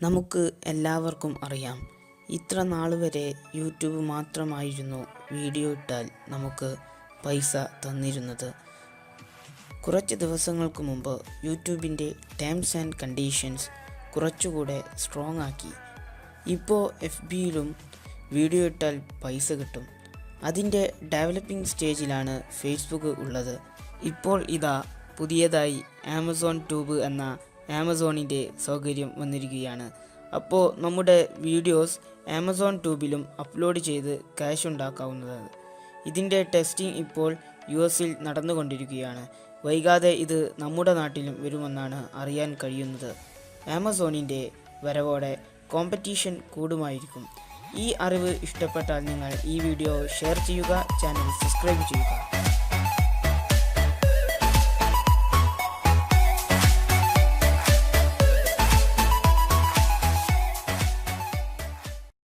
നമുക്ക് എല്ലാവർക്കും അറിയാം, ഇത്ര നാൾ വരെ യൂട്യൂബ് മാത്രമായിരുന്നു വീഡിയോ ഇട്ടാൽ നമുക്ക് പൈസ തന്നിരുന്നത്. കുറച്ച് ദിവസങ്ങൾക്ക് മുമ്പ് യൂട്യൂബിൻ്റെ ടേംസ് ആൻഡ് കണ്ടീഷൻസ് കുറച്ചുകൂടെ സ്ട്രോങ് ആക്കി. ഇപ്പോൾ FBയിലും വീഡിയോ ഇട്ടാൽ പൈസ കിട്ടും. അതിൻ്റെ ഡെവലപ്പിംഗ് സ്റ്റേജിലാണ് ഫേസ്ബുക്ക് ഉള്ളത്. ഇപ്പോൾ ഇതാ പുതിയതായി ആമസോൺ ട്യൂബ് എന്ന ആമസോണിൻ്റെ സൗകര്യം വന്നിരിക്കുകയാണ്. അപ്പോൾ നമ്മുടെ വീഡിയോസ് ആമസോൺ ട്യൂബിലും അപ്ലോഡ് ചെയ്ത് ക്യാഷ് ഉണ്ടാക്കാവുന്നതാണ്. ഇതിൻ്റെ ടെസ്റ്റിംഗ് ഇപ്പോൾ US-ൽ നടന്നുകൊണ്ടിരിക്കുകയാണ്. വൈകാതെ ഇത് നമ്മുടെ നാട്ടിലും വരുമെന്നാണ് അറിയാൻ കഴിയുന്നത്. ആമസോണിൻ്റെ വരവോടെ കോമ്പറ്റീഷൻ കൂടുമായിരിക്കും. ഈ അറിവ് ഇഷ്ടപ്പെട്ടാൽ നിങ്ങൾ ഈ വീഡിയോ ഷെയർ ചെയ്യുക, ചാനൽ സബ്സ്ക്രൈബ് ചെയ്യുക.